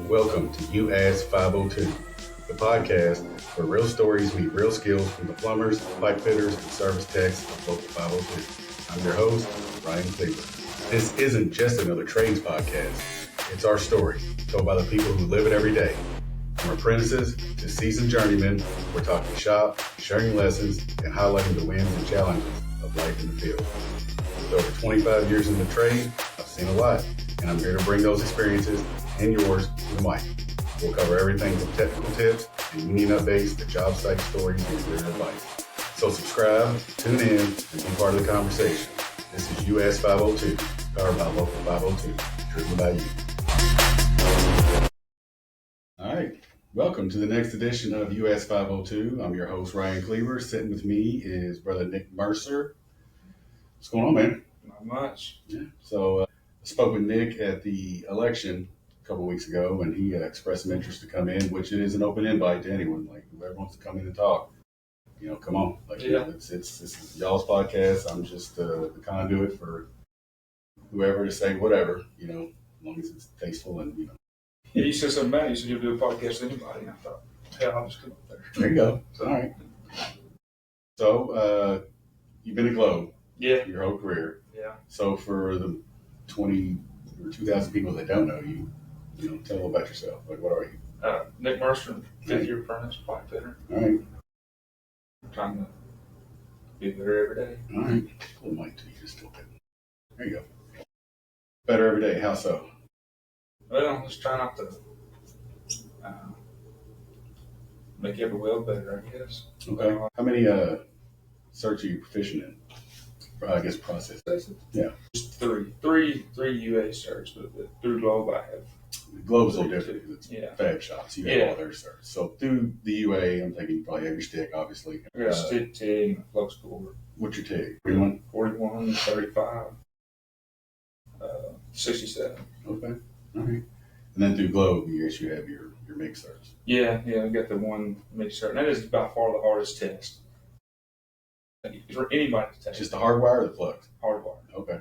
Welcome to You Ask 502, the podcast where real stories meet real skills from the plumbers, pipe fitters, and service techs of Local 502. I'm your host, Ryan Kleber. This isn't just another trades podcast. It's our story, told by the people who live it every day. From apprentices to seasoned journeymen, we're talking shop, sharing lessons, and highlighting the wins and challenges of life in the field. With over 25 years in the trade, I've seen a lot, and I'm here to bring those experiences and yours to the mic. We'll cover everything from technical tips and union updates to job site stories and career advice. So subscribe, tune in, and be part of the conversation. This is US 502, powered by Local 502, driven by you. All right, welcome to the next edition of US 502. I'm your host, Ryan Kleber. Sitting with me is brother Nick Mercer. What's going on, man? Not much. Yeah. So I spoke with Nick at the election a couple of weeks ago, and he expressed some interest to come in, which is an open invite to anyone. Like, whoever wants to come in and talk, come on. Like, this is y'all's podcast. I'm just the conduit for whoever to say whatever, as long as it's tasteful and, Yeah, you said something about it. You said you'll do a podcast with anybody. And I thought, hell, I'll just come up there. There you go. All right. So, you've been at Globe. Yeah. Your whole career. Yeah. So for the 20 or 2,000 people that don't know you, tell them about yourself. Like, what are you? Nick Mercer, 5th-year apprentice, pipe fitter. All right. I'm trying to be better every day. All right. Pull the mic to you just a little bit. There you go. Better every day. How so? Well, I'm just trying not to make every weld better, I guess. Okay. How many certs are you proficient in? I guess process. Yeah. Just three UA certs, but through Globe I have. Globe's a little different because it's fab shops. You have all their certs. So through the UA, I'm thinking you probably have your stick, obviously. I got a stick TIG and a flux core. What's your TIG? 41, 35, 67. Okay. All right. And then through Globe, you guess you have your mix certs. Yeah, I got the one mix cert. And that is by far the hardest test. For anybody to take. Just the hardwire or the flux? Hardwire. Okay.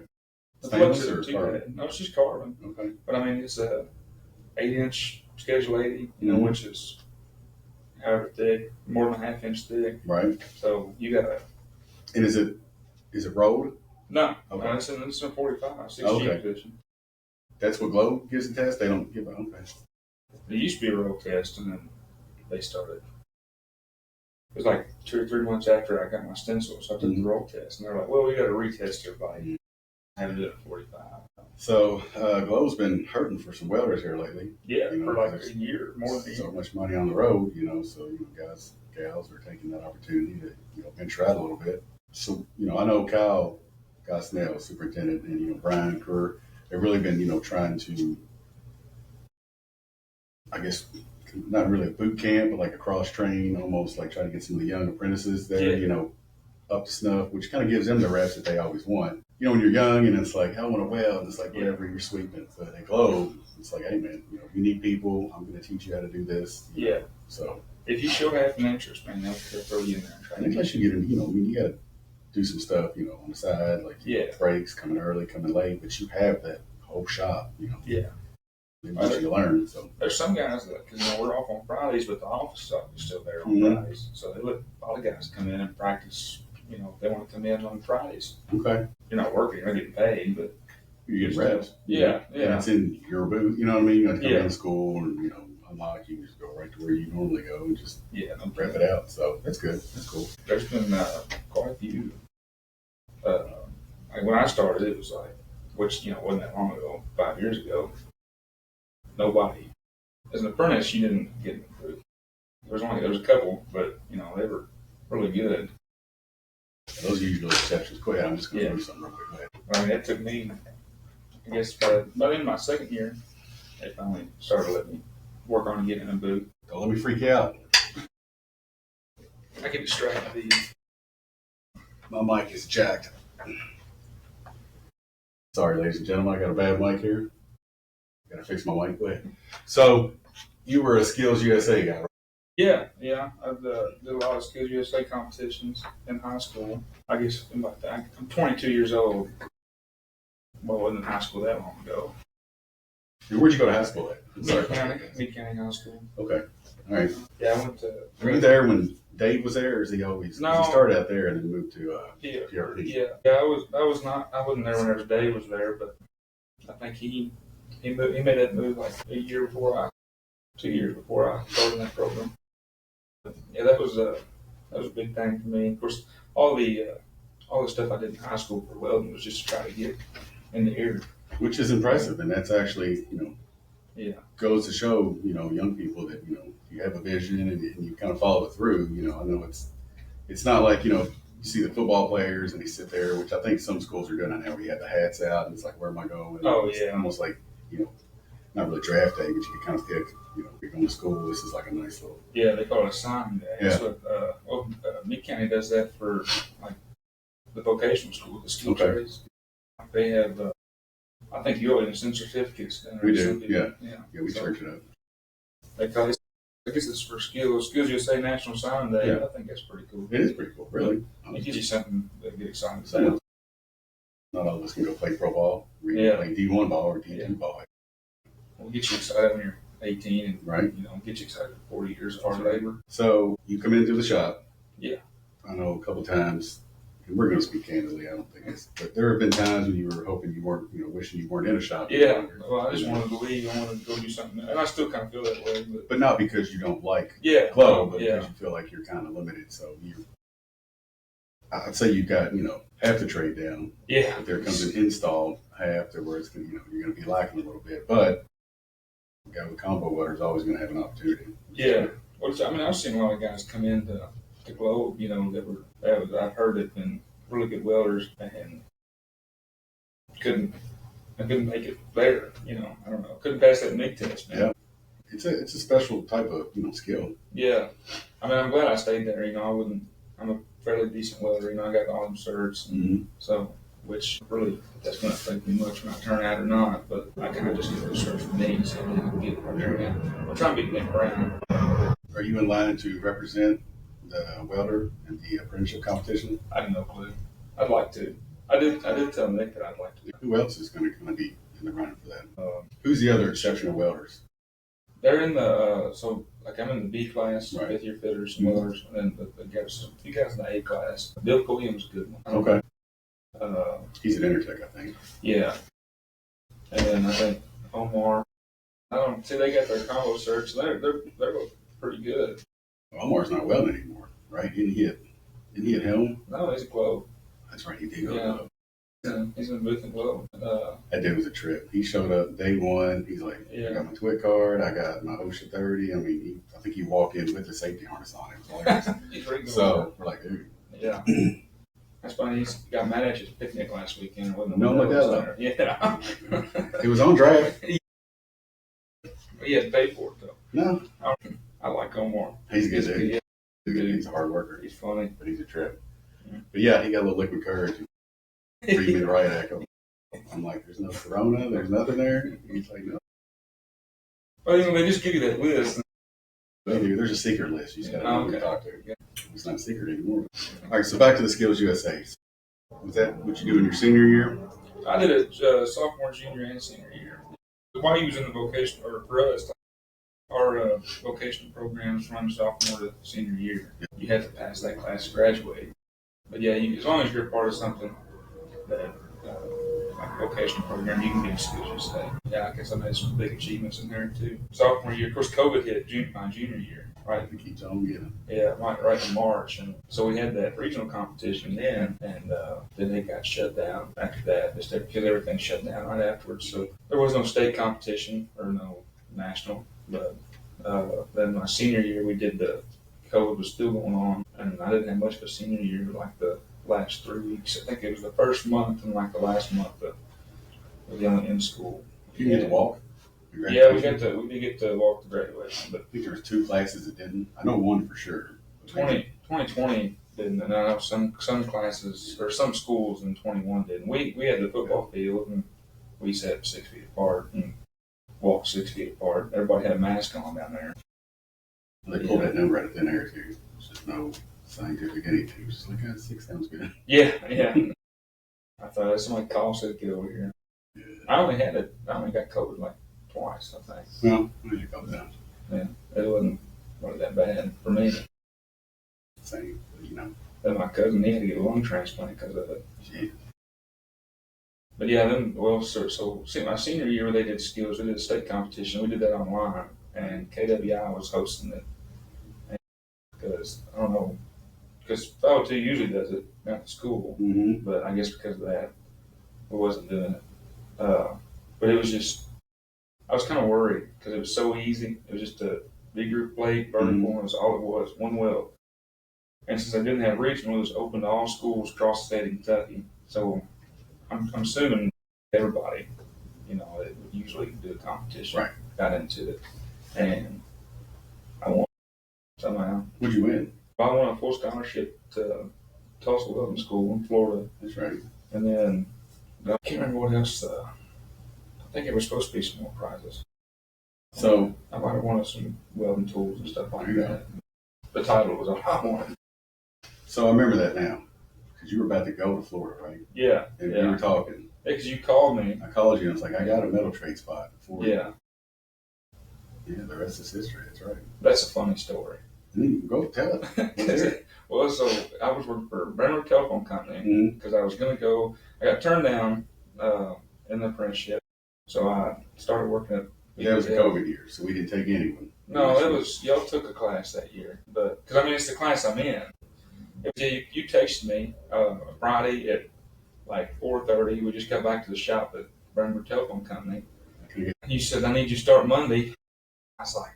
The flux isn't too bad. No, it's just carbon. Okay. But I mean, it's a 8-inch Schedule 80, which is however thick, more than a half-inch thick. Right. So you gotta. And is it rolled? No. Okay. No, it's in 45, 6G position. That's what Globe gives the test? They don't give it? Okay. It used to be a roll test, and then they started. It was like 2 or 3 months after I got my stencil, so I took the roll test, and they're like, well, we got to retest everybody. I had to do it at 45. So, Globe's been hurting for some welders here lately. Yeah, for like a year, more than a year. So much money on the road, so, guys, gals are taking that opportunity to, venture out a little bit. So, I know Kyle Gosnell, superintendent, and, Brian Kerr, they've really been, trying to, I guess, not really a boot camp, but like a cross train, almost like trying to get some of the young apprentices there, up to snuff, which kind of gives them the reps that they always want. When you're young and it's like, I want to weld, and it's like, whatever, you're sweeping. But at Globe, it's like, hey, man, you need people. I'm going to teach you how to do this. Yeah. So if you show half an interest, man, they'll throw you in there and try. And unless you get in, you got to do some stuff, on the side, like breaks, coming early, coming late, but you have that whole shop, Yeah. What you learn. So there's some guys that, because we're off on Fridays, but the office stuff is still there on Fridays. So they let all the guys come in and practice. They want to come in on Fridays. Okay. You're not working, you're not getting paid, but you get reps. Yeah. And it's in your booth. You know what I mean? You got to come into school and unlock. You can just go right to where you normally go and just rep it out. So that's good. That's cool. There's been quite a few. Like when I started, it was like, which wasn't that long ago, 5 years ago. Nobody. As an apprentice, you didn't get in the booth. There was a couple, but they were really good. Those are usually exceptions. Go ahead, I'm just going to do something real quick. I mean, it took me, I guess, by the end of my second year, they finally started letting me work on getting in a booth. Don't let me freak you out. I get distracted. My mic is jacked. Sorry, ladies and gentlemen, I got a bad mic here. Got to fix my mic. Go ahead. So, you were a Skills USA guy, right? Yeah. I did a lot of Skills USA competitions in high school. I guess I'm 22 years old. Well, I wasn't in high school that long ago. And where'd you go to high school at? Meade County High School. Okay. All right. Yeah, I went to. Were you there when Dave was there, or is he always? No. He started out there and then moved to PRP. Yeah. I was not. I wasn't there whenever Dave was there, but I think he made that move like 2 years before I started that program. But yeah, that was a big thing for me. Of course, all the stuff I did in high school for welding was just to try to get in the air. Which is impressive, and that's actually, goes to show, young people that, you have a vision and you kind of follow it through. I know it's not like, you see the football players and they sit there, which I think some schools are doing now, where you have the hats out and it's like, where am I going? Oh, it's yeah. almost like, not really draft day, but you can kind of pick, you're going to school, this is like a nice little. Yeah, they call it a sign day. Yeah. That's what, Meade County does that for, like, the vocational school, the skill trades. They have, I think you already send certificates down there. We do, yeah. Yeah, we so, church it up. They call it, I guess it's for Skills USA National Sign Day. Yeah. I think that's pretty cool. It is pretty cool, really. It gives you something to get excited about. Not all of us can go play pro ball. We can play D1 ball or D2 ball. We'll get you excited when you're 18 and right. Get you excited for 40 years of hard labor. So you come into the shop. Yeah. I know a couple times, and we're going to speak candidly, I don't think but there have been times when you were hoping you weren't, wishing you weren't in a shop. Yeah. Well, I just wanted to leave. I wanted to go do something. And I still kind of feel that way. But not because you don't like flow, but because you feel like you're kind of limited. So I'd say you've got, half the trade down. Yeah. But there comes an install half to where it's going to, you're going to be lacking a little bit. But a guy with combo welder is always going to have an opportunity. Yeah. Well, I've seen a lot of guys come in to Globe, I've heard have been really good welders and couldn't make it there. I don't know. Couldn't pass that MIG test. Man. Yeah. It's a special type of, skill. Yeah. I'm glad I stayed there. I'm a fairly decent welder. I got all them certs. So, which really, that's going to affect me much when I turn out or not. But I kind of just get those certs for me, so I can get it right there. I'm trying to beat Nick Brown. Are you in line to represent the welder in the apprenticeship competition? I have no clue. I'd like to. I did tell Nick that I'd like to. Who else is going to be in the running for that? Who's the other exceptional welders? They're in the I'm in the B class, right. 5th year fitters and welders, and then there's a few guys in the A class. Bill Williams is a good one. Okay. He's at Intertech, I think. Yeah. And then I think Omar. I don't see they got their combo certs. They're both pretty good. Well, Omar's not welding anymore, right? Didn't he hit Helm? No, he's a Globe. That's right, he did go to Globe. He's in Booth and Globe. That day was a trip. He showed up day one. He's like, I got my TWIC card. I got my OSHA 30. I think he walked in with the safety harness on him. He's really good. So we're like, dude. Yeah. That's funny. He got mad at his picnic last weekend. No, like that. Yeah. It was on draft. He had to pay for it, though. No. I like Omar. He's good, dude. He's a hard worker. He's funny. But he's a trip. Yeah. But yeah, he got a little liquid courage. Read me the right echo. I'm like, there's no Corona, there's nothing there. He's like, no. Well, they just give you that list. There's a secret list. You just got to know who to talk to. Yeah. It's not a secret anymore. All right, so back to the Skills USA. Was that what you do in your senior year? I did it sophomore, junior, and senior year. While he was in the vocation, or for us, our vocational programs run sophomore to senior year. You had to pass that class to graduate. But yeah, as long as you're a part of something that like a vocational program, you can be in Skills USA. Yeah, I guess I made some big achievements in there too. Sophomore year, of course, COVID hit my junior year, right? It keeps on getting. Yeah, right in March, and so we had that regional competition then, and then it got shut down after that. Just because everything shut down right afterwards, so there was no state competition or no national. But then my senior year, we did COVID was still going on, and I didn't have much of a senior year, like the last 3 weeks. I think it was the first month and like the last month that we were in school. You get to walk? Yeah, we did get to walk to graduation. But I think there was 2 classes that didn't. I know one for sure. 2020 didn't, and I know some classes or some schools in 21 didn't. We had the football field, and we sat 6 feet apart and walked 6 feet apart. Everybody had a mask on down there. They pulled that number out of thin air too. There's just no scientific anything. Just like, 6 sounds good. Yeah. I thought somebody called said get over here. Yeah. I only got COVID like twice, I think. Well, there you go now. Yeah, it wasn't that bad for me. Same, you know. Then my cousin, he had to get a lung transplant because of it. Yeah. But yeah, then, well, so my senior year, they did skills. We did a state competition. We did that online, and KWI was hosting it. Because, I don't know, because 502 usually does it at the school, but I guess because of that, we wasn't doing it. But it was just, I was kind of worried because it was so easy. It was just a big group plate, vertical, and was all it was, one weld. And since I didn't have regional, it was open to all schools across the state of Kentucky. So I'm assuming everybody, you know, that would usually do a competition, got into it. And I won somehow. What'd you win? I won a full scholarship to Tulsa Welding School in Florida. That's right. And then I can't remember what else. I think it was supposed to be some more prizes. So I might have wanted some welding tools and stuff like that. The title was all I wanted. So I remember that now, because you were about to go to Florida, right? Yeah. And we were talking. Yeah, because you called me. I called you and I was like, I got a metal trade spot for you. Yeah. Yeah, the rest is history. That's right. That's a funny story. Go tell it. Well, so I was working for Brentwood Telephone Company because I was going to go. I got turned down in the apprenticeship, so I started working at. That was a COVID year, so we didn't take anyone. No, it was y'all took a class that year, but because I mean it's the class I'm in. You texted me Friday at like 4:30. We just got back to the shop at Brentwood Telephone Company. You said I need you to start Monday. I was like,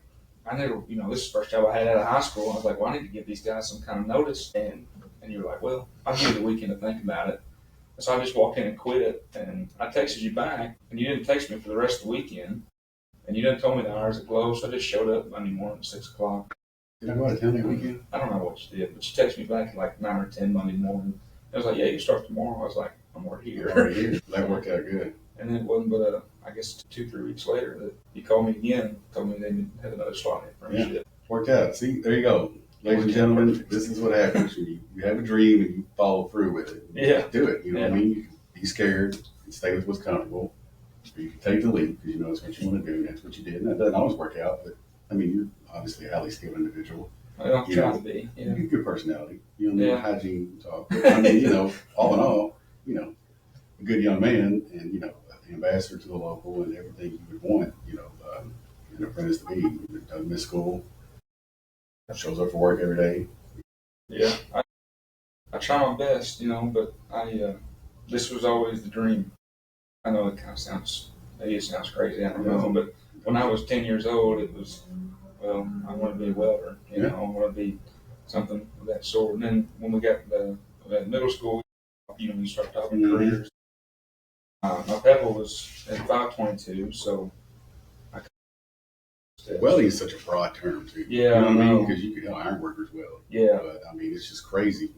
I never, you know, this is the first job I had out of high school. I was like, well, I need to give these guys some kind of notice. And you were like, well, I'll give you the weekend to think about it. So I just walked in and quit. And I texted you back, and you didn't text me for the rest of the weekend. And you didn't tell me the hours it closed, so I just showed up Monday morning at 6 o'clock. Did I go out of town that weekend? I don't know what you did, but you texted me back at like 9 or 10 Monday morning. I was like, yeah, you start tomorrow. I was like, I'm already here. That worked out good. And then it wasn't but, I guess, 2-3 weeks later that you called me again, told me they didn't have another slot in for me. Worked out. See, there you go. Ladies and gentlemen, this is what happens when you have a dream and you follow through with it. You do it. You know what I mean? You can be scared and stay with what's comfortable. Or you can take the leap because you know it's what you want to do. And that's what you did. And that doesn't always work out, but I mean, you're obviously a highly skilled individual. Well, I'm trying to be. You have good personality. You know, hygiene talk. But, I mean, you know, all in all, you know, a good young man and, you know, the ambassador to the local and everything you would want, you know, an apprentice to be. Doesn't miss school. Shows up for work every day. Yeah. I try my best, you know, but this was always the dream. I know it kind of sounds crazy, I don't know, but when I was 10 years old, it was, well, I wanted to be a welder, you know, I wanted to be something of that sort. And then when we got to middle school, you know, you start talking careers. My pebble was at 522, so welding is such a broad term, too. Yeah, you know what I mean? Because you could iron workers weld. Yeah. But, I mean, it's just crazy.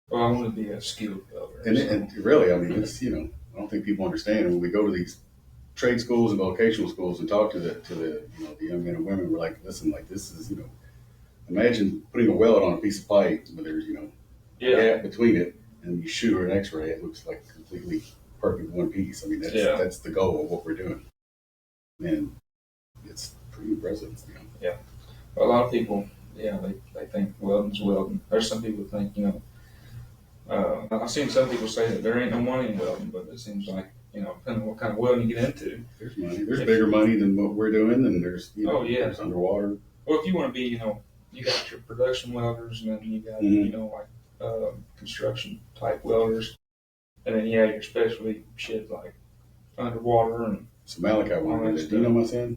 Well, I want to be a skilled welder. And really, I mean, it's, you know, I don't think people understand when we go to these trade schools and vocational schools and talk to the you know the young men and women. We're like, listen, like this is, you know, imagine putting a weld on a piece of pipe where there's, you know, a gap between it, and you shoot or an X-ray, it looks like completely perfect one piece. I mean, that's the goal of what we're doing, and it's pretty impressive. You know? Yeah, a lot of people, they think welding's welding. There's some people think, you know. I've seen some people say that there ain't no money in welding, but it seems like, you know, depending on what kind of welding you get into. There's money. There's bigger money than what we're doing, and there's, you know, there's underwater. Well, if you want to be, you know, you got your production welders, and then you got, you know, like construction type welders, and then your specialty shit like underwater and. So Malachi wanted to do that. Do you know my son?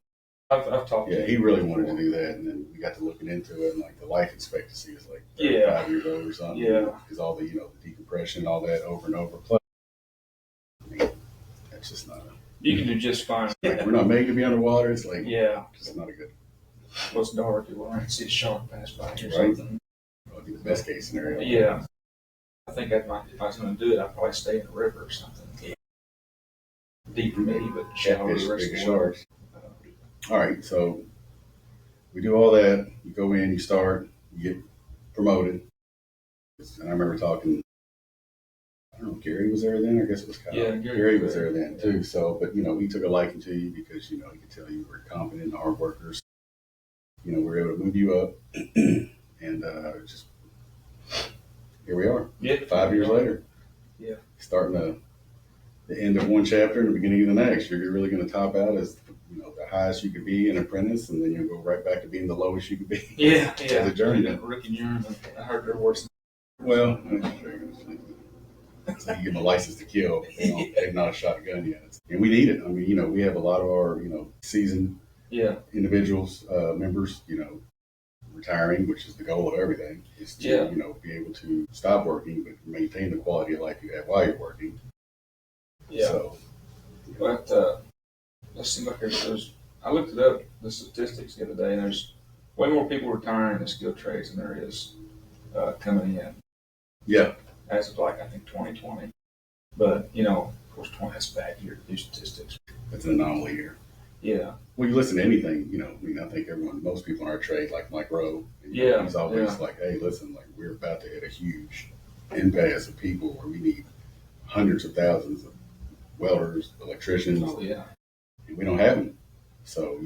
I've talked to him. He really wanted to do that, and then we got to looking into it, and like the life expectancy is like 35 years old or something. Yeah. Because all the, you know, the decompression, all that over and over. Plus, I mean, that's just not you can do just fine. Like, we're not made to be underwater. It's like, just not a good. Well, it's dark. You won't see a shark pass by or something. It'll be the best case scenario. Yeah. I think if I was going to do it, I'd probably stay in a river or something. Deep maybe, but shallow. Big sharks. All right, so we do all that. You go in, you start, you get promoted. And I remember talking, I don't know, Gary was there then. I guess it was Kyle. Yeah, Gary was there then too. So, but he took a liking to you because he could tell you were confident, hard workers. We were able to move you up, and just here we are. Yeah. 5 years later. Yeah. Starting the end of one chapter and the beginning of the next. You're really going to top out as the highest you could be in Apprentice, and then you'll go right back to being the lowest you could be. Yeah. As a Journeyman. Rick and Journeyman. I heard they're worse. Well, so you give them a license to kill. They've not shot a gun yet, and we need it. I mean, we have a lot of our seasoned individuals, members, retiring, which is the goal of everything, is to be able to stop working but maintain the quality of life you have while you're working. Yeah. So, But let's see, like I looked it up, the statistics the other day, and there's way more people retiring in skilled trades than there is coming in. Yeah. As of I think 2020. But, of course, that's a bad year to do statistics. It's an anomaly here. Yeah. Well, you listen to anything, I think most people in our trade, like Mike Rowe, he's always like, hey, listen, like we're about to hit a huge impasse of people where we need hundreds of thousands of welders, electricians. Oh, yeah. And we don't have them. So,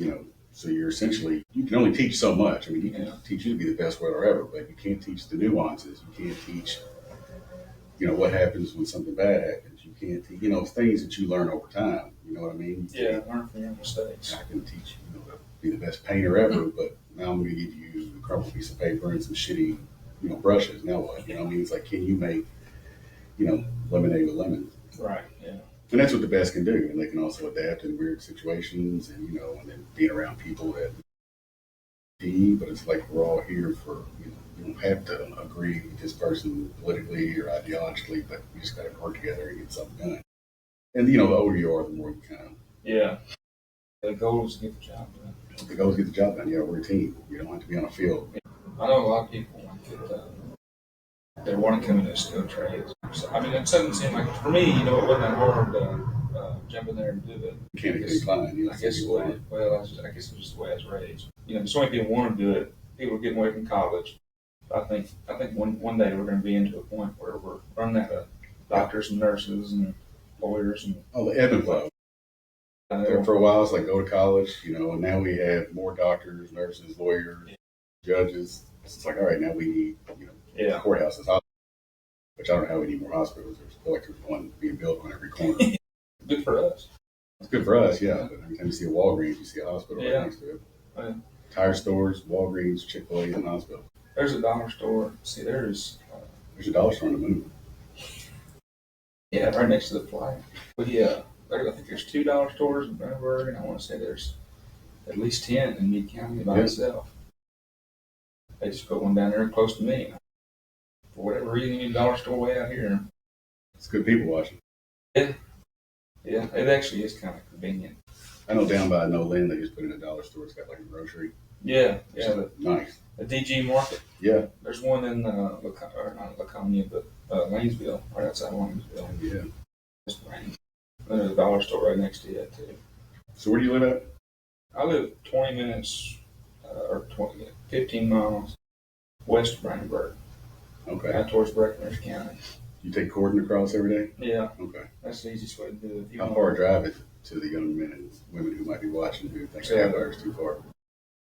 so you're essentially, you can only teach so much. I mean, you can teach you to be the best welder ever, but you can't teach the nuances. You can't teach, what happens when something bad happens. You can't teach, things that you learn over time. You know what I mean? Learn from your mistakes. I can teach you, to be the best painter ever, but now I'm going to give you a crumpled piece of paper and some shitty, brushes. Now what? I mean, it's like, can you make, lemonade with lemons? Right, yeah. And that's what the best can do. And they can also adapt in weird situations and, and then being around people that but it's like we're all here for, you don't have to agree with this person politically or ideologically, but we just got to work together and get something done. And, the older you are, the more you kind of. Yeah. The goal is to get the job done. The goal is to get the job done. Yeah, we're a team. You don't have to be on a field. I know a lot of people they want to come into skilled trades. So, I mean, it doesn't seem like, for me, it wasn't that hard to jump in there and do it. Mechanically inclined. I guess it's just the way I was raised. So many people want to do it. People are getting away from college. I think one day we're going to be into a point where we're running out of doctors and nurses and lawyers and the ebb and flow. There for a while, it's like go to college, and now we have more doctors, nurses, lawyers, judges. It's like, all right, now we need, courthouses, hospitals, which I don't know how we need more hospitals. There's one being built on every corner. Good for us. It's good for us, yeah. But every time you see a Walgreens, you see a hospital right next to it. Yeah. Tire stores, Walgreens, Chick-fil-A, and hospitals. There's a dollar store. See, there's a dollar store on the moon. Yeah, right next to the flag. But I think there's $2 stores in Brandenburg, and I want to say there's at least 10 in Meade County by itself. They just put one down there close to me. For whatever reason, you need a dollar store way out here. It's good people watching. Yeah, it actually is kind of convenient. I know down by No Lynn, they just put in a dollar store. It's got like a grocery. Yeah. Nice. The DG Market. Yeah. There's one in not Laconia, but Lanesville, right outside Lanesville. Yeah. And there's a dollar store right next to it too. So where do you live at? I live 20 minutes 15 miles west of Brandenburg. Okay. Out towards Breckinridge County. You take Corden across every day? Yeah. Okay. That's the easiest way to do it. How far a drive is it to the young men and women who might be watching who think half hour is too far?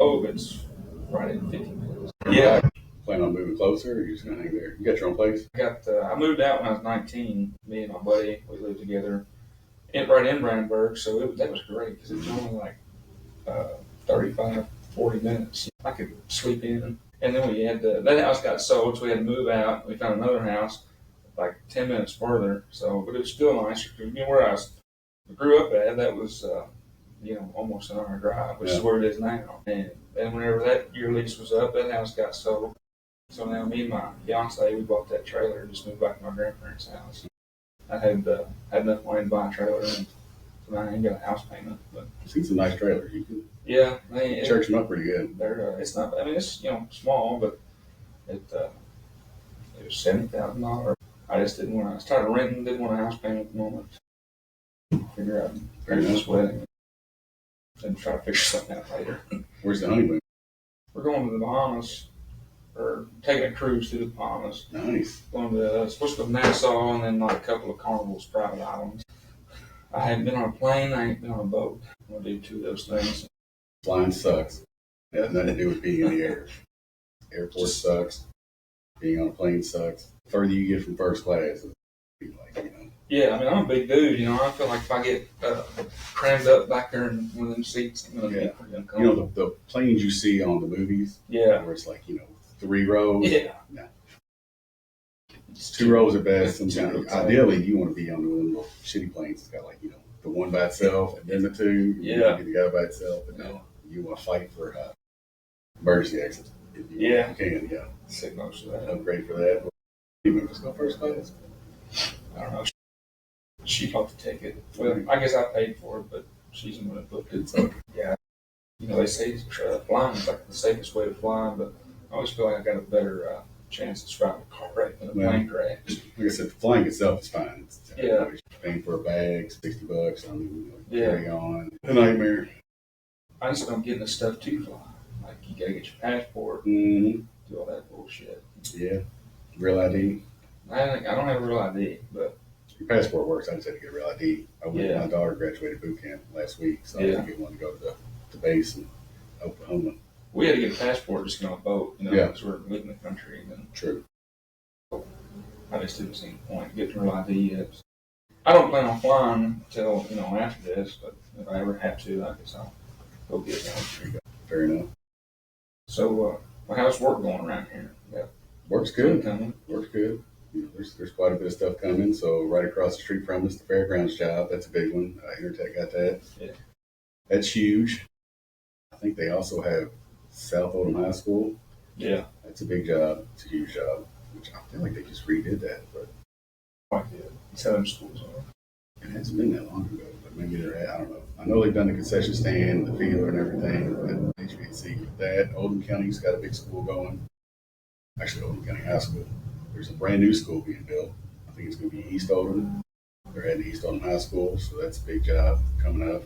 Oh, it's right at 50 minutes. Yeah. Plan on moving closer, or are you just going to hang there? You got your own place? I moved out when I was 19. Me and my buddy, we lived together right in Brandenburg, so that was great because it was only like 35, 40 minutes. I could sleep in. And then we had that house got sold, so we had to move out. We found another house like 10 minutes further. So, but it was still nice. Where I grew up at, that was, almost an hour drive, which is where it is now. And whenever that year lease was up, that house got sold. So now me and my fiance, we bought that trailer and just moved back to my grandparents' house. I had enough money to buy a trailer, and so now I ain't got a house payment. But I've seen some nice trailers. You can church them up pretty good. It's not. I mean, it's small, but it was $70,000. I just didn't want to. I started renting. Didn't want a house payment at the moment. Figure out this wedding and try to figure something out later. Where's the honeymoon? We're going to the Bahamas or taking a cruise through the Bahamas. Nice. Going to supposed to go to Nassau and then like a couple of Carnival's private islands. I haven't been on a plane. I ain't been on a boat. I'm gonna do two of those things. Flying sucks. It has nothing to do with being in the air. Airport sucks. Being on a plane sucks. The further you get from first class, it's like, Yeah, I mean, I'm a big dude. I feel like if I get crammed up back there in one of them seats, I'm gonna be pretty uncomfortable. The planes you see on the movies, yeah, where it's like 3 rows. Yeah, No. 2 rows are best. Sometimes, ideally, you want to be on one of them little shitty planes. It's got the one by itself and then the two. You get the guy by itself, but no, you want to fight for emergency exit. If you can, Sit most of that. Upgrade for that. Even just go first class. I don't know. She bought the ticket. Well, I guess I paid for it, but she's the one that booked it. So yeah, they say flying is like the safest way to fly, but I always feel like I got a better chance of surviving a car wreck than a plane crash. Like I said, the flying itself is fine. You're paying for a bag, $60. Carry on. A nightmare. I just don't get the stuff to fly. Like you gotta get your passport, do all that bullshit. Yeah, real ID. I don't have a real ID, but your passport works. I just had to get a real ID. My daughter graduated boot camp last week, so I had to get one to go to the base in Oklahoma. We had to get a passport just to get on a boat, because we're leaving the country. And True. I just didn't see the point of getting a real ID yet. I don't plan on flying until, after this, but if I ever have to, I guess I'll go get one. Fair enough. So, how's work going around here? Yeah. Works good. Works good. There's quite a bit of stuff coming. So right across the street from us, the fairgrounds job, that's a big one. Intertech got that. Yeah. That's huge. I think they also have South Oldham High School. Yeah. That's a big job. It's a huge job. Which I feel like they just redid that, but quite good. Southern schools are. It hasn't been that long ago, but maybe I don't know. I know they've done the concession stand, the field, and everything, but HVAC with that. Oldham County's got a big school going. Actually, Oldham County High School. There's a brand new school being built. I think it's going to be East Oldham. They're adding East Oldham High School, so that's a big job coming up.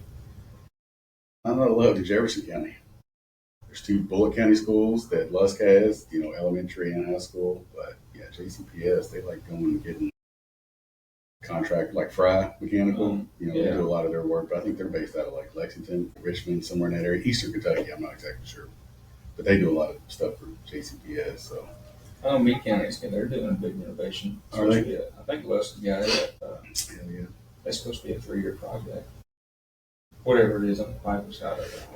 I love Jefferson County. There's 2 Bullitt County schools that Lusk has, elementary and high school. But yeah, JCPS, they like going and getting contract like Fry Mechanical. They do a lot of their work, but I think they're based out of like Lexington, Richmond, somewhere in that area. Eastern Kentucky, I'm not exactly sure. But they do a lot of stuff for JCPS, so. Oh, Meade County, they're doing a big renovation. Are they? I think Lusk got it. Yeah. That's supposed to be a 3-year project. Whatever it is on the pipe side of it.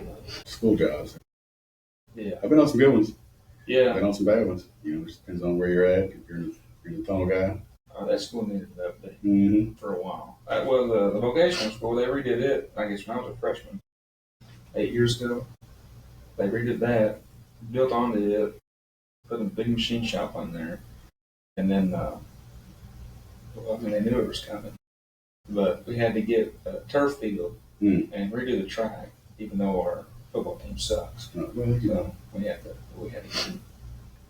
School jobs. Yeah. I've been on some good ones. Yeah. I've been on some bad ones. It just depends on where you're at. If you're in the tunnel guy. That school needed an update for a while. The vocational school, they redid it, I guess, when I was a freshman 8 years ago. They redid that, built onto it, put a big machine shop on there, and then, they knew it was coming. But we had to get a turf field and redo the track, even though our football team sucks. So we had to get it.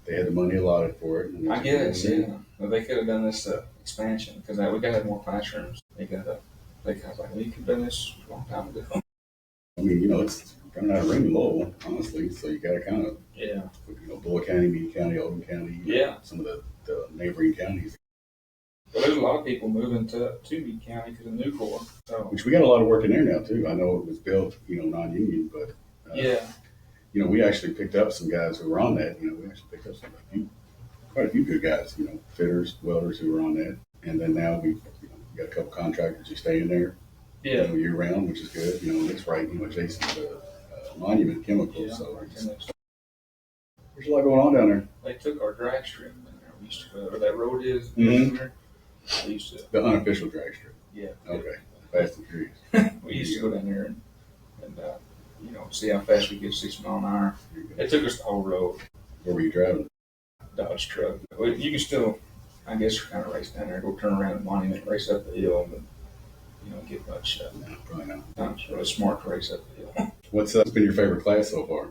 They had the money allotted for it. I guess, yeah. Well, they could have done this expansion because we got to have more classrooms. They kind of like, we could have done this a long time ago. I mean, it's coming out of ring low, honestly. So you got to kind of, Bullitt County, Meade County, Oldham County, some of the neighboring counties. Well, there's a lot of people moving to Meade County because of Nucor. So. Which we got a lot of work in there now too. I know it was built, non-union, but we actually picked up some guys who were on that. We actually picked up quite a few good guys. Fitters, welders who were on that, and then now we got a couple contractors who stay in there. Yeah. Year round, which is good. It's right, adjacent to Monument Chemical. Yeah, so there's a lot going on down there. They took our drag strip in there. We used to, where that road is in there. We used to. The unofficial drag strip. Yeah. Okay. Fast and Furious. We used to go down there and see how fast we get 6 miles an hour. It took us the whole road. Where were you driving? Dodge truck. You can still, I guess, kind of race down there. Go turn around at Monument, race up the hill, but you don't get much. No, probably not. It's really smart to race up the hill. What's been your favorite class so far?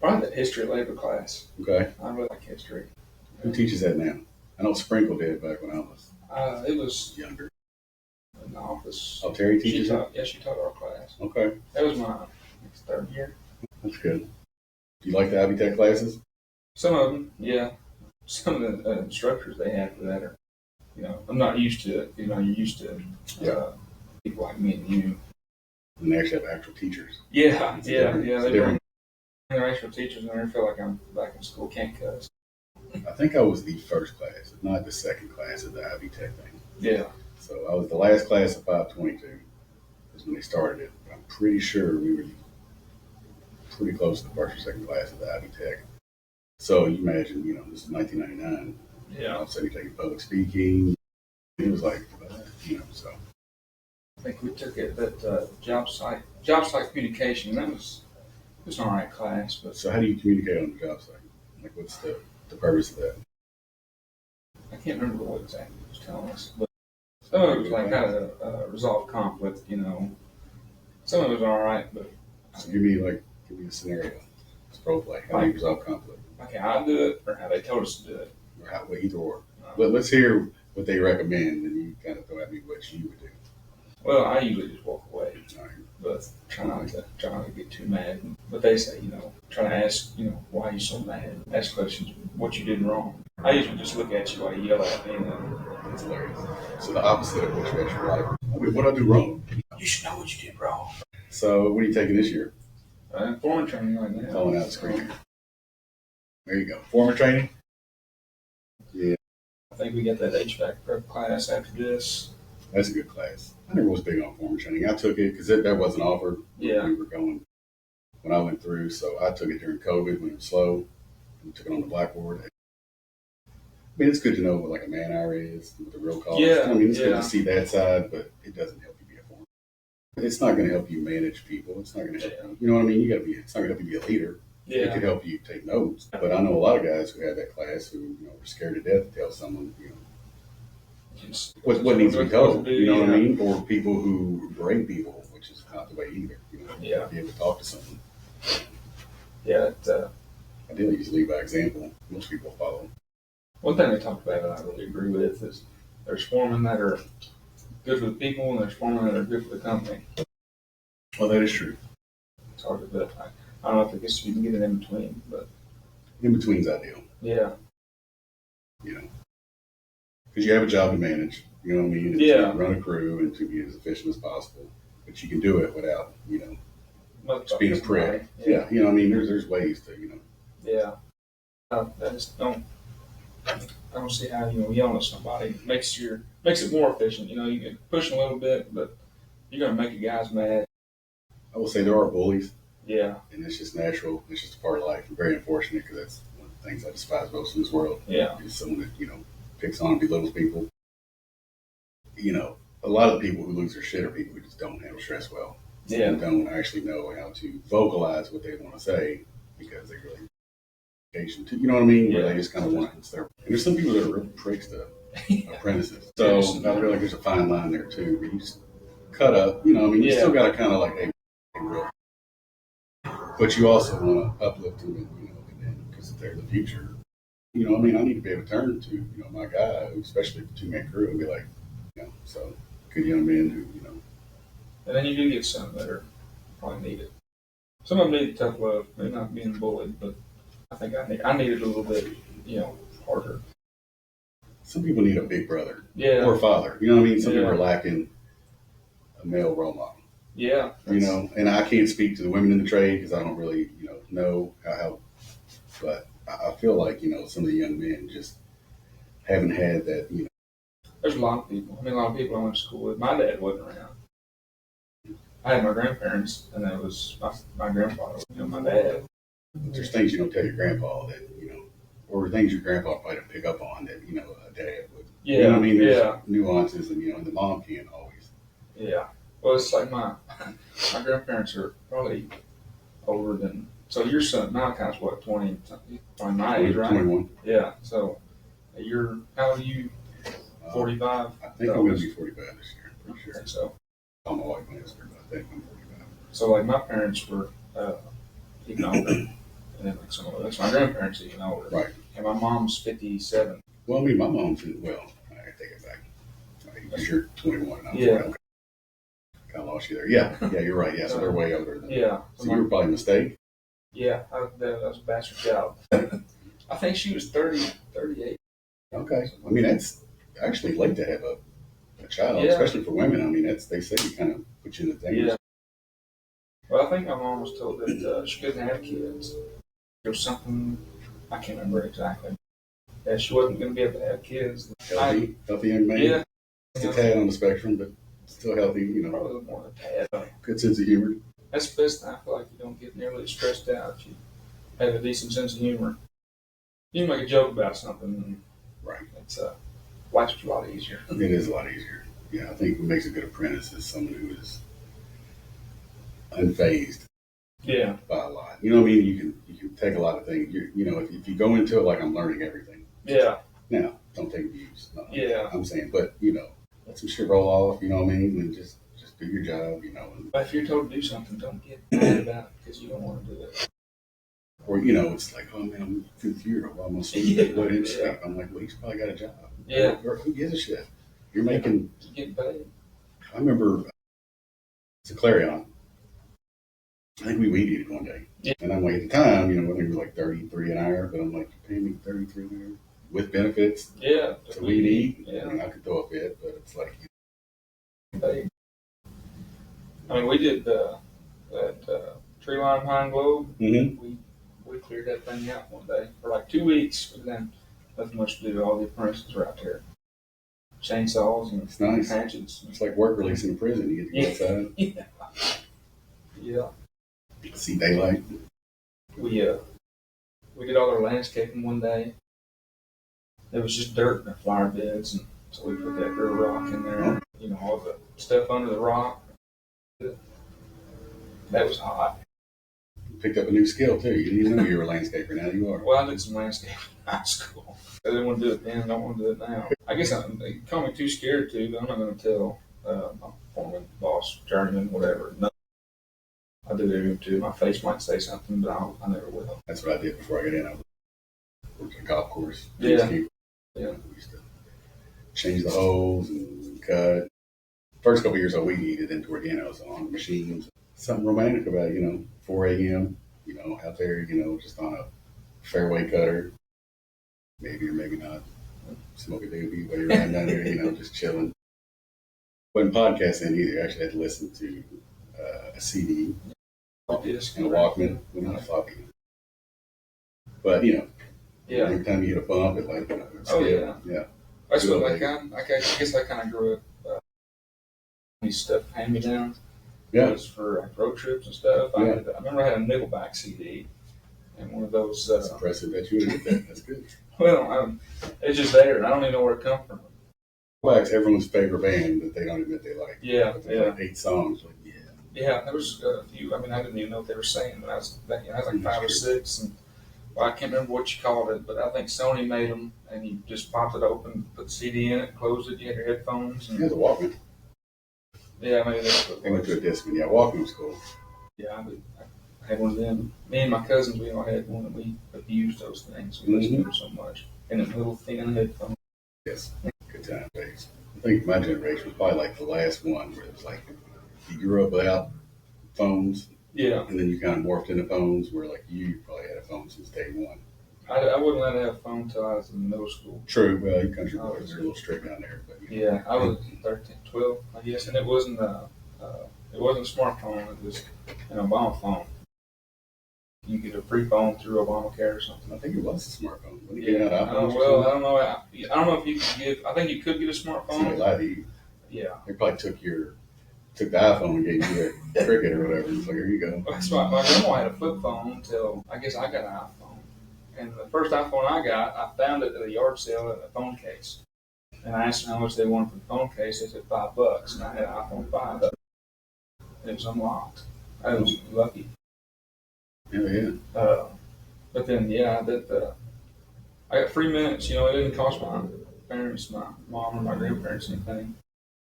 Probably the history labor class. Okay. I really like history. Who teaches that now? I know Sprinkle did back when I was it was younger. In the office. Oh, Terry teaches it? Yeah, she taught our class. Okay. That was my 3rd year. That's good. Do you like the Ivy Tech classes? Some of them, yeah. Some of the instructors they have for that are, I'm not used to it. You're used to people like me and you. And they actually have actual teachers. Yeah. They bring their actual teachers in there and feel like I'm back in school, can't cuss. I think I was the first class, if not the second class of the Ivy Tech thing. Yeah. So I was the last class of 522 is when they started it. I'm pretty sure we were pretty close to the first or second class of the Ivy Tech. So you imagine, this is 1999. Yeah. All of a sudden you're taking public speaking. It was like, so. I think we took it that job site communication. It was an all right class, but So how do you communicate on the job site? Like, what's the purpose of that? I can't remember what exactly he was telling us. But some of it was like how to resolve conflict. Some of it was all right, but So give me a scenario. It's role play. How do you resolve conflict? Like how I do it, or how they told us to do it. Or either or. But let's hear what they recommend, and you kind of throw at me what you would do. Well, I usually just walk away, All right. but try not to get too mad. But they say, try to ask, why are you so mad? Ask questions, what you did wrong. I usually just look at you while you yell at me, and then That's hilarious. So the opposite of what you actually like. I mean, what do I do wrong? you should know what you did wrong. So what are you taking this year? Foreman training right now. Calling out the screen. There you go. Foreman training? Yeah. I think we got that HVAC prep class after this. That's a good class. I never was big on foreman training. I took it because that wasn't offered when we were going, when I went through. So I took it during COVID when it was slow. And took it on the blackboard. I mean, it's good to know what like a man hour is, what the real cost. Yeah, I mean, it's good to see that side, but it doesn't help you be a foreman. It's not going to help you manage people. It's not going to help you. You know what I mean? It's not going to help you be a leader. Yeah. It could help you take notes. But I know a lot of guys who had that class who were scared to death to tell someone, what needs to be told. You know what I mean? Or people who break people, which is not the way either. Yeah. Be able to talk to someone. Yeah. Ideally, just lead by example. Most people follow. One thing they talk about that I really agree with is there's foremen that are good for the people and there's foremen that are good for the company. Well, that is true. It's hard to do. I don't know if you can get it in between, but In between's ideal. yeah. Because you have a job to manage. You know what I mean? Yeah. To run a crew and to be as efficient as possible. But you can do it without, just being a prick. Yeah. I mean, there's ways to, Yeah. I just don't see how yelling at somebody makes it more efficient. You can push them a little bit, but you're gonna make the guys mad. I will say there are bullies. Yeah. And it's just natural. It's just a part of life. I'm very unfortunate because that's one of the things I despise most in this world. Yeah. Is someone that, picks on and belittles people. A lot of the people who lose their shit are people who just don't handle stress well. Yeah. And don't actually know how to vocalize what they want to say because they really to, you know what I mean? Yeah. Where they just kind of want it. And there's some people that are real pricks to apprentices. So I feel like there's a fine line there too. Where you just cut up. You still got to kind of like, hey, real. But you also want to uplift them, because they're the future. I need to be able to turn to, my guy, especially the two-man crew, and be like, so good young men who, And then you do get some that are probably needed. Some of them need tough love, maybe not being bullied, but I think I need it a little bit, harder. Some people need a big brother. Yeah. Or a father. You know what I mean? Some people are lacking a male role model. Yeah. And I can't speak to the women in the trade because I don't really, know how, but I feel like, some of the young men just haven't had that, There's a lot of people. A lot of people I went to school with. My dad wasn't around. I had my grandparents, and that was my grandfather, my dad. There's things you don't tell your grandpa that, or things your grandpa probably don't pick up on that, a dad would. Yeah. You know what I mean? There's nuances, and the mom can't always. Yeah. Well, it's like my grandparents are probably older than, so your son Malachi's what, 20, probably my age, right? 21. Yeah. So how old are you? 45? I think I'm going to be 45 this year. I'm pretty sure. So. I'm my wife asked her, but I think I'm 45. So like my parents were even older, and then like some of that's my grandparents even older. Right. And my mom's 57. Well, my mom's, I take it back. Because you're 21 and I'm 40. Okay. Kind of lost you there. Yeah, you're right. Yeah, so they're way older than Yeah. So you were probably a mistake? Yeah, that was a bastard job. I think she was 38. Okay. I mean, that's actually late to have a child, Yeah. especially for women. I mean, they say you kind of put you in the danger. Yeah. Well, I think my mom was told that she couldn't have kids. There was something, I can't remember exactly. That she wasn't going to be able to have kids. Healthy young man. Yeah. It's a tad on the spectrum, but still healthy, you know. Probably a little more than a tad. Good sense of humor. That's the best thing. I feel like you don't get nearly as stressed out if you have a decent sense of humor. You can make a joke about something, and Right. it's life's a lot easier. It is a lot easier. Yeah, I think what makes a good apprentice is someone who is unfazed Yeah. by a lot. You know what I mean? You can take a lot of things. You know, if you go into it like I'm learning everything. Yeah. Now, don't take abuse. No, Yeah. I'm saying, but you know, let some shit roll off. You know what I mean? And just do your job. You know. But if you're told to do something, don't get mad about it because you don't want to do it. Or you know, it's like, oh man, I'm 5th year. I'm almost blood in shape. I'm like, well, he's probably got a job. Yeah. Or who gives a shit? You're making. You get paid. I remember it's a Clarion. I think we weed eated one day. Yeah. And I'm like, at the time, you know, I think it was like 33 an hour, but I'm like, you pay me 33 an hour with benefits. Yeah. So weed eat. Yeah. I mean, I could throw a fit, but it's like. Paid. I mean, we did that tree line pine globe. Mm-hmm. We cleared that thing out one day for like 2 weeks, but then nothing much to do. All the apprentices were out there. Chainsaws and It's nice. hatchets. It's like work release in a prison. You get to go outside. Yeah. Yeah. See daylight. We did all our landscaping one day. There was just dirt in the flower beds, and so we put that real rock in there. You know, all the stuff under the rock. That was hot. You picked up a new skill too. You didn't even know you were a landscaper. Now you are. Well, I did some landscaping in high school. I didn't want to do it then. I don't want to do it now. I guess they call me too scared to, but I'm not going to tell my foreman, boss, journeyman, whatever. No. I do it too. My face might say something, but I never will. That's what I did before I got in. I worked at a golf course. Yeah. We used to change the holes and cut. First couple of years I weed eated, then toward the end I was on machines. Something romantic about, you know, 4 a.m., you know, out there, you know, just on a fairway cutter. Maybe or maybe not. Smoke a doobie while you're riding down there, you know, just chilling. Wasn't podcasting either. I actually had to listen to a CD and a Walkman. Well, not a floppy. But, you know, every time you hit a bump, it like, you know, skip. Yeah. That's what I guess I kind of grew up these stuff hand me down. Yeah. It was for like, road trips and stuff. I remember I had a Nickelback CD and one of those. That's impressive that you would have did that. That's good. Well, it's just there, and I don't even know where it come from. Nickelback's everyone's favorite band that they don't admit they like. Yeah, but there's like 8 songs. Like, yeah, there was a few. I mean, I didn't even know what they were saying, but I was like 5 or 6, and well, I can't remember what you called it, but I think Sony made them, and you just popped it open, put the CD in it, closed it, you had your headphones. And, yeah, the Walkman. Yeah, maybe that's what it was. They went to a Discman. Yeah, Walkman was cool. Yeah, I had one of them. Me and my cousins, we all had one, and we abused those things. We listened to them so much. And the little thin headphones. Yes, good time days. I think my generation was probably like the last one where it was like you grew up without phones. Yeah. And then you kind of morphed into phones where like you probably had a phone since day one. I wouldn't let her have a phone until I was in middle school. True. Well, you country boys are a little strict down there. But, you know. Yeah, I was 13, 12, I guess. And it wasn't a smartphone. It was an Obama phone. You get a free phone through Obamacare or something. I think it was a smartphone. Yeah. I don't know. I don't know if you could get. I think you could get a smartphone. Somebody lied to you. Yeah. They probably took the iPhone and gave you a Cricket or whatever. It's like, here you go. That's why my grandma had a flip phone until I guess I got an iPhone. And the first iPhone I got, I found it at a yard sale at a phone case. And I asked them how much they wanted for the phone case. They said $5, and I had an iPhone 5. And it was unlocked. I was lucky. Yeah. But then, I got 3 minutes. You know, it didn't cost my parents, my mom or my grandparents anything.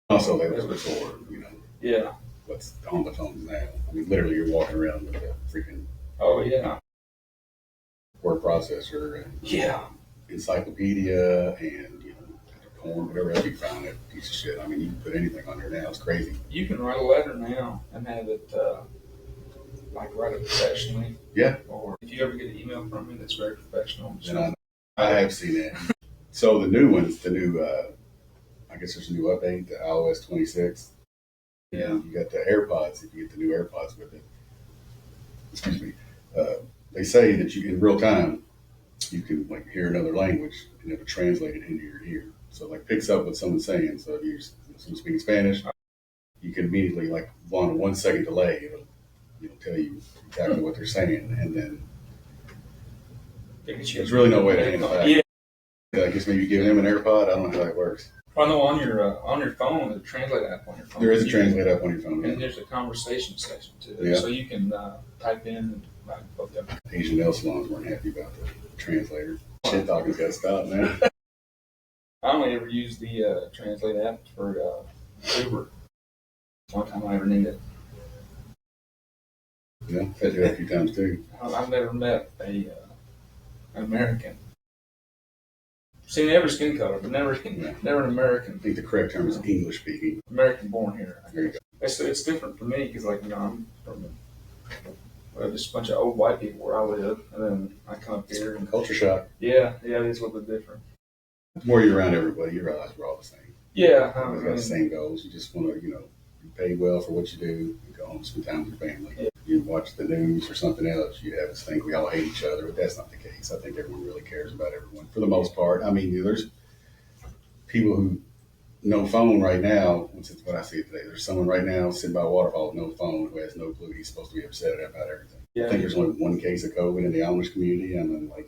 Also, that was before, you know. Yeah. What's on the phones now? I mean, literally, you're walking around with a freaking word processor and encyclopedia and, you know, porn, whatever else you found, that piece of shit. I mean, you can put anything on there now. It's crazy. You can write a letter now and have it like write it professionally. Yeah. Or if you ever get an email from me that's very professional. I have seen that. So the new ones, I guess there's a new update, the iOS 26. Yeah. You got the AirPods, if you get the new AirPods with it. Excuse me. They say that you, in real time, you can like hear another language and it'll translate it into your ear. So like picks up what someone's saying. So if you're someone speaking Spanish, you can immediately like on a 1 second delay, it'll tell you exactly what they're saying, and then there's really no way to handle that. Yeah. I guess maybe give them an AirPod. I don't know how that works. I know on your phone, the translate app on your phone. There is a translate app on your phone. And there's a conversation section too. Yeah. So you can type in and both of them. Asian nail salons weren't happy about the translator. Shit talking's got to stop, man. I only ever use the translate app for Uber. One time I ever need it. Yeah, I've had to do it a few times too. I've never met an American. Seen every skin color, but never an American. I think the correct term is English speaking. American born here. There you go. It's different for me because I'm from just a bunch of old white people where I live, and then I come up here and Culture shock. Yeah, it is a little bit different. The more you're around everybody, you realize we're all the same. Yeah, Everybody's got the same goals. You just want to, be paid well for what you do. You go home, spend time with your family. Yeah. You watch the news or something else. You have this thing we all hate each other, but that's not the case. I think everyone really cares about everyone for the most part. I mean, there's people who no phone right now. Which is what I see today. There's someone right now sitting by a waterfall with no phone who has no clue he's supposed to be upset about everything. Yeah. I think there's only one case of COVID in the Amish community. I mean, if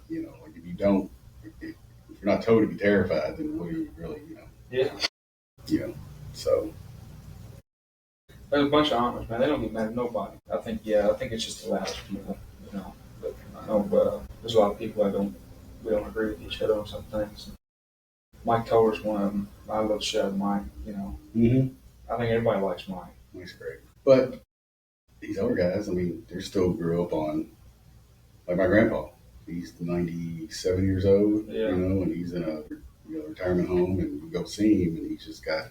you don't, if you're not told to be terrified, then what are you really, Yeah. So. There's a bunch of Amish, man. They don't get mad at nobody. I think it's just the loudest people, But I know there's a lot of people we don't agree with each other on some things. Mike Toller's one of them. I love Shad Mike, Mm-hmm. I think everybody likes Mike. Mike's great. But these other guys, they still grew up on, like my grandpa. He's 97 years old, Yeah. And he's in a retirement home, and we go see him, and he's just got,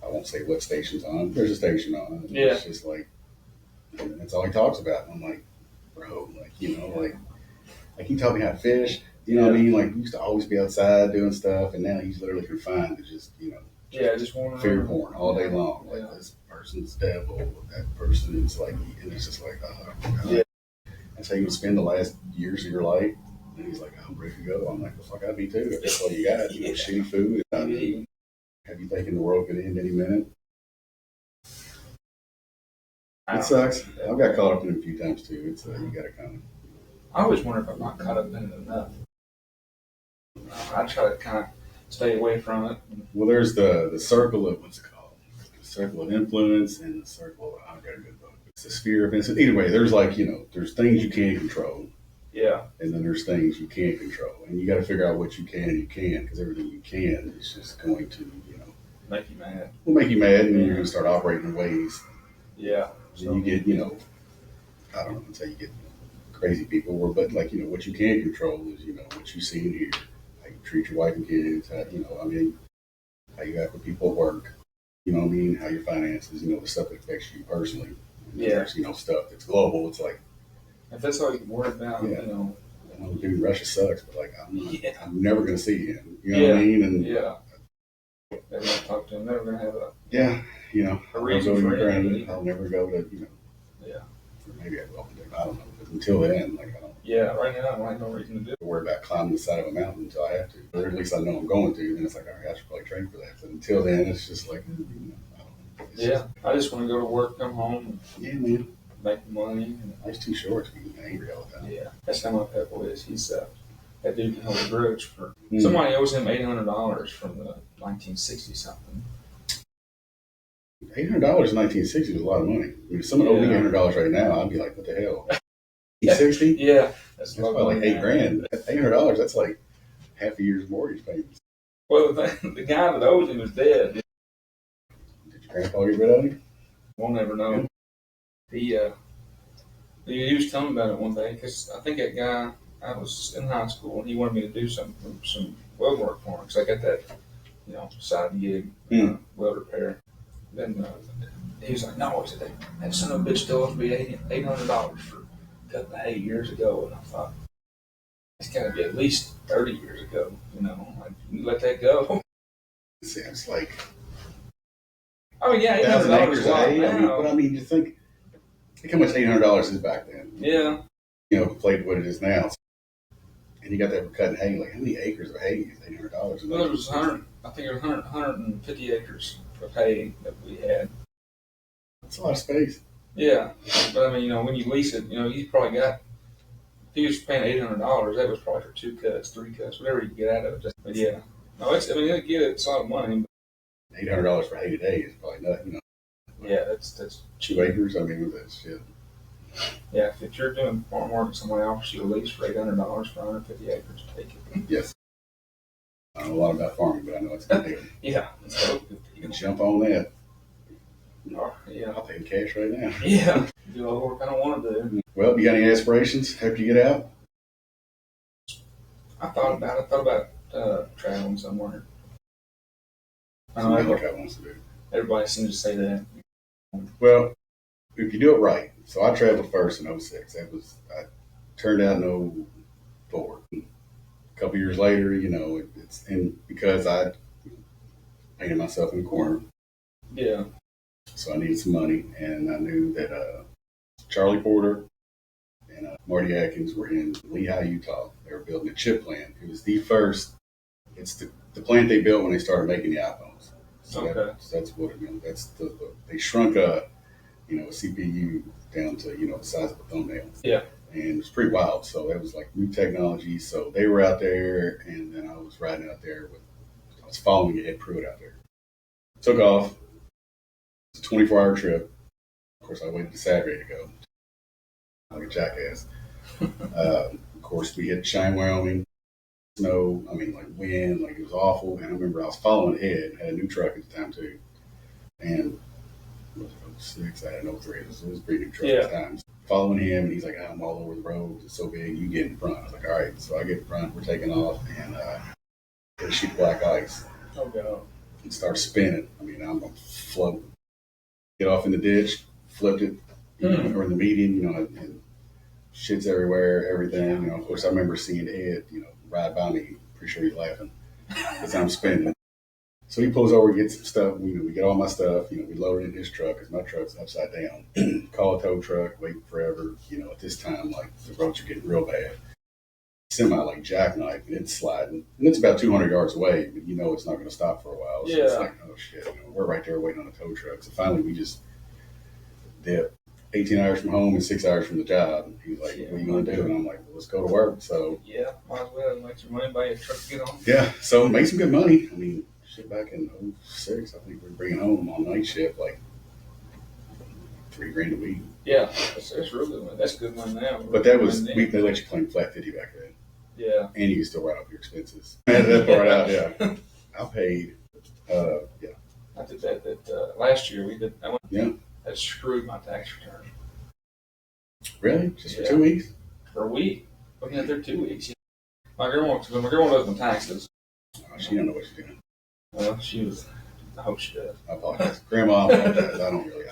I won't say what station's on. There's a station on. And Yeah. It's just like, that's all he talks about. And I'm like, bro, he taught me how to fish. You know what I mean? Like, we used to always be outside doing stuff, and now he's literally confined to just, just one fear porn all day long. Like, this person's devil, that person is like, and it's just like, oh, God. Yeah. That's how you would spend the last years of your life. And he's like, I'm ready to go. I'm like, well, fuck, I'd be too. If that's all you got, shitty food. Have you thinking the world could end any minute? It sucks. I've got caught up in it a few times too. It's you got to kind of. I always wonder if I'm not caught up in it enough. I try to kind of stay away from it. Well, there's the circle of, what's it called? The circle of influence and the circle of, I've got a good book. It's the sphere of influence. Either way, there's there's things you can control. Yeah. And then there's things you can't control. And you got to figure out what you can and you can't, because everything you can is just going to, make you mad. Will make you mad, and then you're going to start operating in ways. Yeah. So you get, I don't know, until you get crazy people, but what you can control is, what you see and hear, how you treat your wife and kids, how you act with people at work, how your finances, the stuff that affects you personally. Yeah. There's, stuff that's global. It's like, if that's all you can worry about, dude, Russia sucks, but I'm never going to see him. You know Yeah. what I mean? And Yeah. Never gonna talk to him. Never gonna have a a reason I'll go for to anything. Ukraine. I'll never go to Yeah. Or maybe I will. I don't know. But until then, I don't. Yeah. Right now, I have no reason to do it. Worry about climbing the side of a mountain until I have to, or at least I know I'm going to. Then it's like, all right, I should probably train for that. But until then, it's just like, I don't know. Yeah. I just want to go to work, come home, Yeah, man. make money. And, Life's too short to be angry all the time. yeah. That's how my pebble is. He's that dude can hold a grudge for somebody owes him $800 from the 1960 something. $800 in 1960 was a lot of money. I mean, if someone owed me $800 right now, I'd be like, what the hell? 60? Yeah. That's probably like $8,000. $800, that's like half a year's mortgage payments. Well, the guy that owes him is dead. Did your grandpa get rid of him? Won't ever know. He was telling me about it one day because I think that guy, I was in high school and he wanted me to do some weld work for him because I got that, side gig, weld repair. then he was like, no, he said, that son of a bitch told us to be $800 for cutting hay years ago. And I thought, it's got to be at least 30 years ago, like, you let that go. It seems like I mean, yeah, $800 is a lot now. But I mean, you think how much $800 is back then. Yeah. Compared to what it is now. And you got that for cutting hay. Like, how many acres of hay is $800? Well, it was 100. I think it was 150 acres of hay that we had. That's a lot of space. Yeah, but I mean, when you lease it, you probably got. If he was paying $800, that was probably for 2 cuts, 3 cuts, whatever you can get out of it. But yeah, no, it'll get it. It's a lot of money. $800 for hay today is probably nothing. Yeah, that's 2 acres. I mean, that's shit. Yeah, if you're doing farm work and somebody offers you a lease for $800 for 150 acres, take it. Yes. I don't know a lot about farming, but I know it's a good deal. Yeah, You can jump on that. Yeah. I'll pay in cash right now. Yeah. Do all the work I don't want to do. Well, you got any aspirations after you get out? I thought about traveling somewhere. I know Everybody wants to do. Everybody seems to say that. Well, if you do it right. So I traveled first in 06. I turned out in 04. A couple years later, it's because I painted myself in the corner. Yeah. So I needed some money, and I knew that Charlie Porter and Marty Atkins were in Lehi, Utah. They were building a chip plant. It was the first. It's the plant they built when they started making the iPhones. So okay. That's what it meant. That's they shrunk a CPU down to the size of a thumbnail. Yeah. And it was pretty wild. So that was like new technology. So they were out there, and then I was riding out there I was following Ed Pruitt out there. Took off. It's a 24-hour trip. Of course, I waited to Saturday to go. Like a jackass. Of course, we hit Cheyenne, Wyoming. Snow, like wind, like it was awful. And I remember I was following Ed, had a new truck at the time too. And it was 06, I had an 03. It was a pretty new truck at the time. Following him, and he's like, I'm all over the road. It's so big, you get in front. I was like, all right. So I get in front, we're taking off, and hit a sheet of black ice. Oh, God. And start spinning. I'm floating. Get off in the ditch, flipped it, or in the median, and shit's everywhere, everything. Of course, I remember seeing Ed, ride by me. Pretty sure he's laughing because I'm spinning. So he pulls over, gets some stuff. We get all my stuff. We load it in his truck because my truck's upside down. Call a tow truck, wait forever. At this time, like the roads are getting real bad. Semi like jackknife, and it's sliding, and it's about 200 yards away, but it's not going to stop for a while. So it's like, oh shit, we're right there waiting on a tow truck. So finally, we just dip 18 hours from home and 6 hours from the job. And he's like, what are you going to do? And I'm like, well, let's go to work. So yeah, might as well make your money, buy a truck to get on. Yeah, so made some good money. Shit, back in 06, I think we were bringing home on night shift like $3,000 a week. Yeah, that's real good money. That's good money now. But that was they let you claim flat 50 back then. Yeah, and you can still write off your expenses. I had that part out. Yeah, I paid. Yeah, I did that last year. We did. Yeah, that screwed my tax return. Really? Just for 2 weeks? For a week. Looking at there 2 weeks. My girl does my taxes. Oh, she don't know what she's doing. Well, she was. I hope she does. I apologize, Grandma. I apologize. I don't know her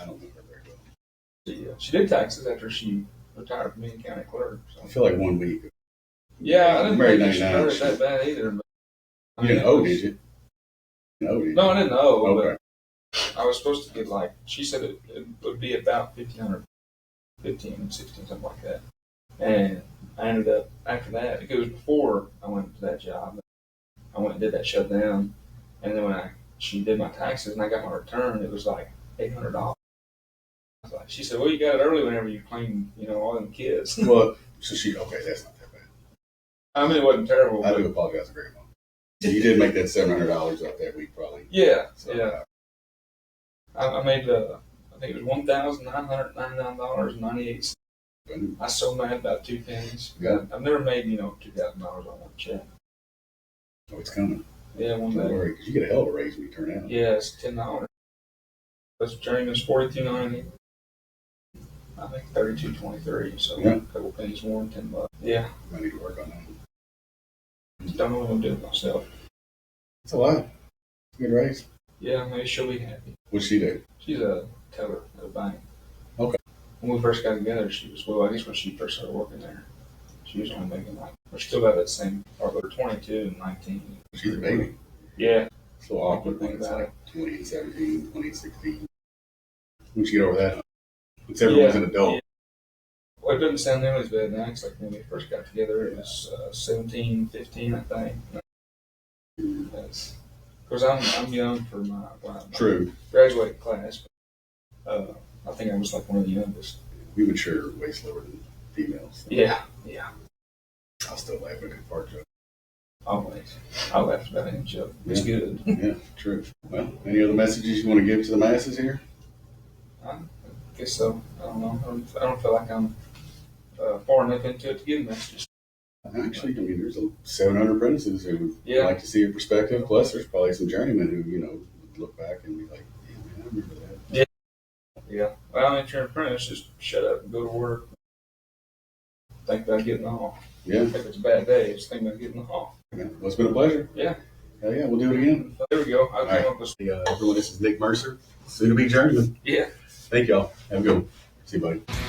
very well. She did taxes after she retired from being county clerk. So. I feel like 1 week. Yeah, I didn't think she hurt it that bad either. But, you didn't owe, did you? No, I didn't owe. Okay. But I was supposed to get she said it would be about 1,500, 15, 16, something like that. And I ended up, after that, because it was before I went to that job, I went and did that shutdown. And then when she did my taxes and I got my return, it was like $800. She said, well, you got it early whenever you claim, all them kids. Well, so okay, that's not that bad. It wasn't terrible. I do apologize to Grandma. You did make that $700 up that week, probably. Yeah, so, yeah. I made, I think it was $1,999.98. I was so mad about 2 pennies. Yeah. I've never made, $2,000 on one check. Oh, it's coming. Yeah, one day. Don't worry, because you get a hell of a raise when you turn out. Yeah, it's $10. That's Journeyman's $42.90. I think $32.23, so a couple pennies more than $10. Yeah. I need to work on that. Don't know what I'm doing myself. It's a lot. Good raise. Yeah, maybe she'll be happy. What's she do? She's a teller at a bank. Okay. When we first got together, she was, well, I guess when she first started working there, she was only making like, we're still got that same, or they're 22 and 19. She's a baby. Yeah. It's a little awkward when it's like 2017, 2016. Once you get over that, once everyone's an adult. Yeah. Well, it doesn't sound nearly as bad now. It's like when we first got together, it was 17, 15, I think. Because I'm young for my True. graduating class. I think I was like one of the youngest. We mature way slower than females. So. Yeah. I'll still laugh at a good fart joke. Always. I laughed about any joke. It's good. Yeah, true. Well, any other messages you want to give to the masses here? I guess so. I don't know. I don't feel like I'm far enough into it to give messages. Actually, I mean, there's 700 apprentices who would Yeah. like to see your perspective. Plus, there's probably some journeymen who, would look back and be like, "Yeah, man, I remember that." Yeah. Well, if you're an apprentice, just shut up and go to work. Think about getting off. Yeah. If it's a bad day, just think about getting off. Okay. Well, it's been a pleasure. Yeah. Hell yeah, we'll do it again. There we go. I'll All right. come up with Everyone, this is Nick Mercer, soon to be journeyman. Yeah. Thank y'all. Have a good one. See you, buddy.